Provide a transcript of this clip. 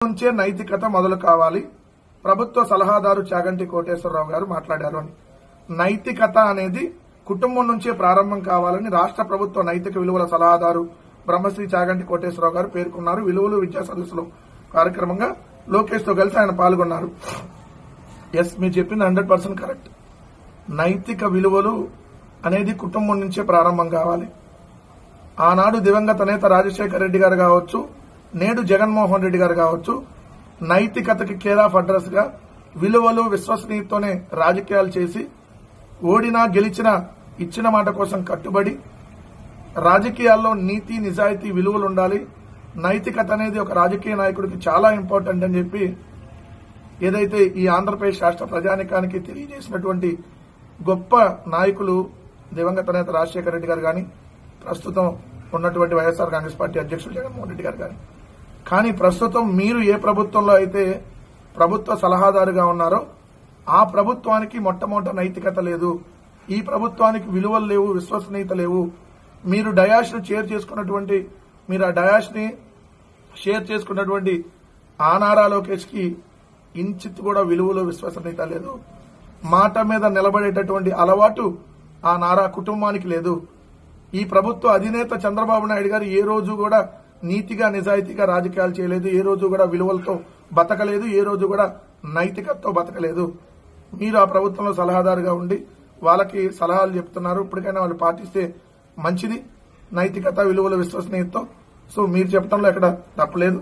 నుంచే నైతికత మొదలు కావాలి. ప్రభుత్వ సలహాదారు చాగంటి కోటేశ్వరరావు గారు మాట్లాడారు అని. నైతికత అనేది కుటుంబం నుంచే ప్రారంభం కావాలని రాష్ట్ర ప్రభుత్వ నైతిక విలువల సలహాదారు బ్రహ్మశ్రీ చాగంటి కోటేశ్వరరావు గారు పేర్కొన్నారు. విలువలు విద్యా సదస్సులో కార్యక్రమంగా లోకేష్ తో కలిసి ఆయన పాల్గొన్నారు. ఎస్, మీరు చెప్పింది 100% కరెక్ట్. నైతిక విలువలు అనేది కుటుంబం నుంచే ప్రారంభం కావాలి. ఆనాడు దివంగత నేత రాజశేఖర రెడ్డి గారు కావచ్చు, నేడు జగన్మోహన్ రెడ్డి గారు కావచ్చు, నైతికతకి కేర్ ఆఫ్ అడ్రస్ గా విలువలు విశ్వసనీయతతోనే రాజకీయాలు చేసి ఓడినా గెలిచినా ఇచ్చిన మాట కోసం కట్టుబడి రాజకీయాల్లో నీతి నిజాయితీ విలువలు ఉండాలి. నైతికత అనేది ఒక రాజకీయ నాయకుడికి చాలా ఇంపార్టెంట్ అని చెప్పి ఏదైతే ఈ ఆంధ్రప్రదేశ్ రాష్ట్ర ప్రజానికానికి తెలియజేసినటువంటి గొప్ప నాయకులు దివంగత నేత రాజశేఖర రెడ్డి గారు కానీ, ప్రస్తుతం ఉన్నటువంటి వైఎస్ఆర్ కాంగ్రెస్ పార్టీ అధ్యక్షుడు జగన్మోహన్ రెడ్డి గారు కానీ. కానీ ప్రస్తుతం మీరు ఏ ప్రభుత్వంలో అయితే ప్రభుత్వ సలహాదారుగా ఉన్నారో ఆ ప్రభుత్వానికి మొట్టమొదట నైతికత లేదు. ఈ ప్రభుత్వానికి విలువలు లేవు, విశ్వసనీయత లేవు. మీరు డయాష్ ను షేర్ చేసుకున్నటువంటి ఆ డయాష్ ని షేర్ చేసుకున్నటువంటి ఆ నారా లోకేష్ కి ఇంచిత్ కూడా విలువలు విశ్వసనీయత లేదు. మాట మీద నిలబడేటటువంటి అలవాటు ఆ నారా కుటుంబానికి లేదు. ఈ ప్రభుత్వ అధినేత చంద్రబాబు నాయుడు గారు ఏ రోజు కూడా నీతిగా నిజాయితీగా రాజకీయాలు చేయలేదు. ఏ రోజు కూడా విలువలతో బతకలేదు. ఏ రోజు కూడా నైతికతతో బతకలేదు. మీరు ఆ ప్రభుత్వంలో సలహాదారుగా ఉండి వాళ్ళకి సలహాలు చెప్తున్నారు. ఇప్పటికైనా వాళ్ళు పాటిస్తే మంచిది, నైతికత విలువల విశ్వసనీయతతో. సో మీరు చెప్పడంలో ఎక్కడ తప్పలేదు.